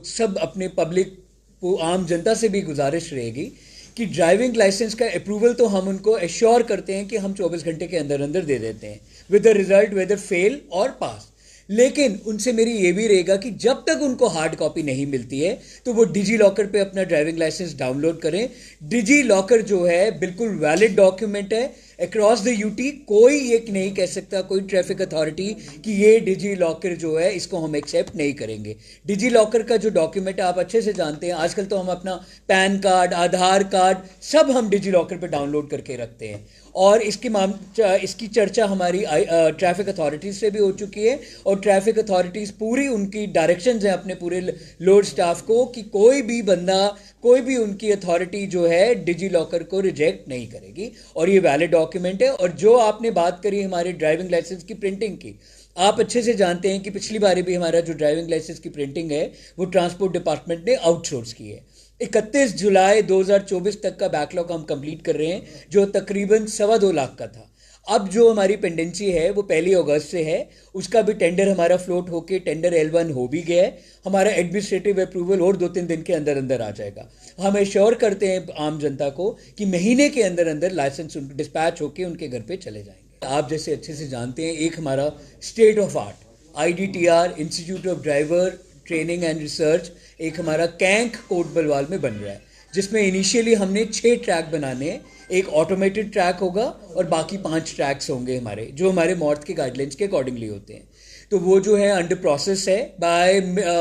सब अपने पब्लिक को, आम जनता से भी गुजारिश रहेगी कि ड्राइविंग लाइसेंस का अप्रूवल तो हम उनको एश्योर करते हैं कि हम 24 घंटे के अंदर अंदर दे देते हैं with the result whether fail or pass. लेकिन उनसे मेरी ये भी रहेगा कि जब तक उनको हार्ड कॉपी नहीं मिलती है तो वो डिजी लॉकर पे अपना ड्राइविंग लाइसेंस डाउनलोड करें। डिजी लॉकर जो है बिल्कुल वैलिड डॉक्यूमेंट है अक्रॉस द यूटी। कोई ये नहीं कह सकता, कोई ट्रैफिक अथॉरिटी, कि ये डिजी लॉकर जो है इसको हम एक्सेप्ट नहीं करेंगे। डिजी लॉकर का जो डॉक्यूमेंट है आप अच्छे से जानते हैं, आजकल तो हम अपना पैन कार्ड, आधार कार्ड सब हम डिजी लॉकर पे डाउनलोड करके रखते हैं। और इसकी चर्चा हमारी ट्रैफिक अथॉरिटीज़ से भी हो चुकी है और ट्रैफिक अथॉरिटीज़ पूरी उनकी डायरेक्शंस हैं अपने पूरे लोड स्टाफ को कि कोई भी बंदा, कोई भी उनकी अथॉरिटी जो है डिजी लॉकर को रिजेक्ट नहीं करेगी और ये वैलिड डॉक्यूमेंट है। और जो आपने बात करी हमारे ड्राइविंग लाइसेंस की प्रिंटिंग की, आप अच्छे से जानते हैं कि पिछली बारी भी हमारा जो ड्राइविंग लाइसेंस की प्रिंटिंग है वो ट्रांसपोर्ट डिपार्टमेंट ने आउटसोर्स की है। 31 जुलाई 2024 तक का बैकलॉग हम कंप्लीट कर रहे हैं जो तकरीबन 2.25 लाख का था। अब जो हमारी पेंडेंसी है वो 1 अगस्त से है, उसका भी टेंडर हमारा फ्लोट होके टेंडर L1 हो भी गया है। हमारा एडमिनिस्ट्रेटिव अप्रूवल और 2-3 दिन के अंदर अंदर आ जाएगा। हम एश्योर करते हैं आम जनता को कि महीने के अंदर अंदर लाइसेंस डिस्पैच होके उनके घर पे चले जाएंगे। आप जैसे अच्छे से जानते हैं, एक हमारा state of art IDTR institute of driver training and research एक हमारा कैंक कोट बलवाल में बन रहा है, जिसमें इनिशियली हमने 6 ट्रैक बनाने हैं। एक ऑटोमेटेड ट्रैक होगा और बाकी 5 ट्रैक्स होंगे हमारे, जो हमारे मॉर्थ के गाइडलाइंस के अकॉर्डिंगली होते हैं। तो वो जो है अंडर प्रोसेस है, बाय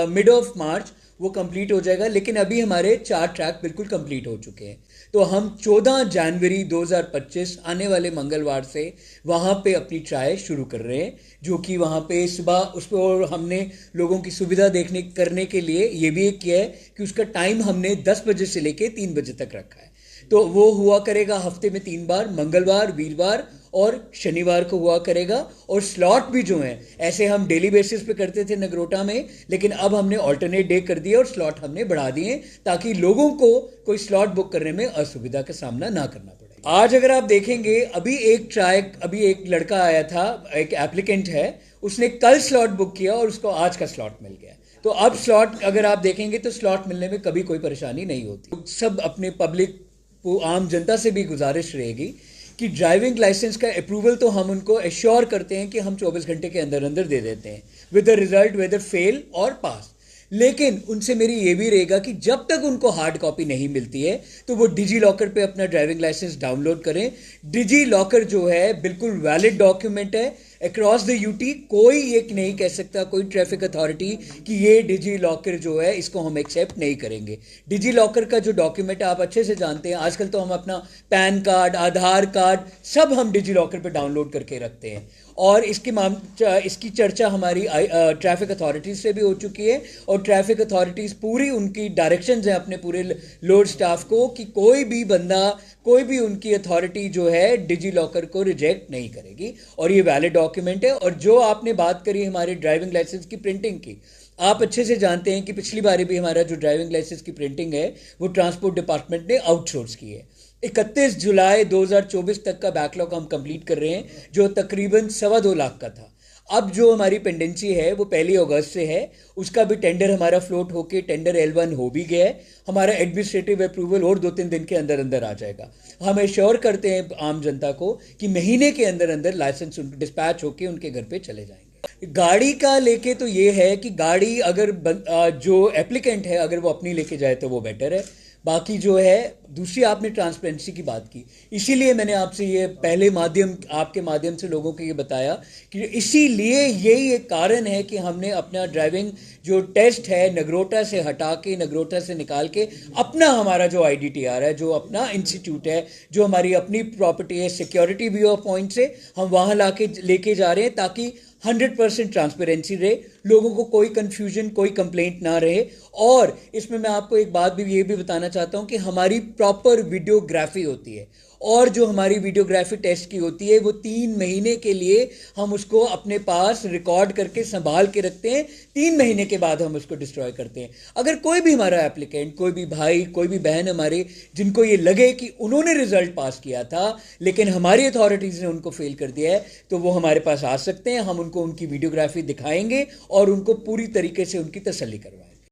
मिड ऑफ मार्च वो कंप्लीट हो जाएगा। लेकिन अभी हमारे 4 ट्रैक बिल्कुल कंप्लीट हो चुके हैं। तो हम 14 जनवरी 2025 आने वाले मंगलवार से वहाँ पे अपनी ट्रायल शुरू कर रहे हैं, जो कि वहाँ पे सुबह उस पर हमने लोगों की सुविधा करने के लिए ये भी एक किया है कि उसका टाइम हमने 10 बजे से लेके 3 बजे तक रखा है। तो वो हुआ करेगा हफ्ते में 3 बार, मंगलवार, वीरवार और शनिवार को हुआ करेगा। और स्लॉट भी जो हैं ऐसे हम डेली बेसिस पे करते थे नगरोटा में, लेकिन अब हमने ऑल्टरनेट डे कर दिया और स्लॉट हमने बढ़ा दिए ताकि लोगों को कोई स्लॉट बुक करने में असुविधा का सामना ना करना पड़े। आज अगर आप देखेंगे, अभी एक लड़का आया था, एक एप्लीकेंट है, उसने कल स्लॉट बुक किया और उसको आज का स्लॉट मिल गया। तो अब स्लॉट अगर आप देखेंगे तो स्लॉट मिलने में कभी कोई परेशानी नहीं होती। सब अपने पब्लिक को, आम जनता से भी गुजारिश रहेगी कि ड्राइविंग लाइसेंस का अप्रूवल तो हम उनको एश्योर करते हैं कि हम 24 घंटे के अंदर अंदर दे देते हैं with the result whether fail or pass. लेकिन उनसे मेरी ये भी रहेगा कि जब तक उनको हार्ड कॉपी नहीं मिलती है तो वो डिजी लॉकर पे अपना ड्राइविंग लाइसेंस डाउनलोड करें। डिजी लॉकर जो है बिल्कुल वैलिड डॉक्यूमेंट है अक्रॉस द यूटी। कोई ये नहीं कह सकता, कोई ट्रैफिक अथॉरिटी, कि ये डिजी लॉकर जो है इसको हम एक्सेप्ट नहीं करेंगे। डिजी लॉकर का जो डॉक्यूमेंट है आप अच्छे से जानते हैं, आजकल तो हम अपना पैन कार्ड, आधार कार्ड सब हम डिजी लॉकर पे डाउनलोड करके रखते हैं। और इसकी चर्चा हमारी ट्रैफिक अथॉरिटीज़ से भी हो चुकी है और ट्रैफिक अथॉरिटीज़ पूरी उनकी डायरेक्शंस हैं अपने पूरे लोड स्टाफ को कि कोई भी बंदा, कोई भी उनकी अथॉरिटी जो है डिजी लॉकर को रिजेक्ट नहीं करेगी और ये वैलिड डॉक्यूमेंट है। और जो आपने बात करी हमारे ड्राइविंग लाइसेंस की प्रिंटिंग की, आप अच्छे से जानते हैं कि पिछली बारी भी हमारा जो ड्राइविंग लाइसेंस की प्रिंटिंग है वो ट्रांसपोर्ट डिपार्टमेंट ने आउटसोर्स की है। 31 जुलाई 2024 तक का बैकलॉग हम कंप्लीट कर रहे हैं जो तकरीबन 2.25 लाख का था। अब जो हमारी पेंडेंसी है वो 1 अगस्त से है, उसका भी टेंडर हमारा फ्लोट होके टेंडर L1 हो भी गया है। हमारा एडमिनिस्ट्रेटिव अप्रूवल और 2-3 दिन के अंदर अंदर आ जाएगा। हम एश्योर करते हैं आम जनता को कि महीने के अंदर अंदर लाइसेंस डिस्पैच होके उनके घर पे चले जाएंगे। गाड़ी का लेके तो ये है कि गाड़ी अगर जो एप्लीकेंट है अगर वो अपनी लेके जाए तो वो बेटर है। बाकी जो है दूसरी, आपने ट्रांसपेरेंसी की बात की, इसीलिए मैंने आपसे ये पहले आपके माध्यम से लोगों को ये बताया कि इसीलिए यही एक कारण है कि हमने अपना ड्राइविंग जो टेस्ट है नगरोटा से हटा के, नगरोटा से निकाल के अपना हमारा जो IDTR है, जो अपना इंस्टीट्यूट है, जो हमारी अपनी प्रॉपर्टी है, सिक्योरिटी व्यू पॉइंट से हम वहाँ लेके जा रहे हैं ताकि 100% ट्रांसपेरेंसी रहे, लोगों को कोई कंफ्यूजन, कोई कंप्लेंट ना रहे। और इसमें मैं आपको एक बात भी ये भी बताना चाहता हूँ कि हमारी प्रॉपर वीडियोग्राफी होती है और जो हमारी वीडियोग्राफी टेस्ट की होती है वो 3 महीने के लिए हम उसको अपने पास रिकॉर्ड करके संभाल के रखते हैं। 3 महीने के बाद हम उसको डिस्ट्रॉय करते हैं। अगर कोई भी हमारा एप्लीकेंट, कोई भी भाई, कोई भी बहन हमारे, जिनको ये लगे कि उन्होंने रिजल्ट पास किया था लेकिन हमारी अथॉरिटीज़ ने उनको फेल कर दिया है, तो वो हमारे पास आ सकते हैं। हम उनको उनकी वीडियोग्राफी दिखाएंगे और उनको पूरी तरीके से उनकी तसल्ली करवाएंगे।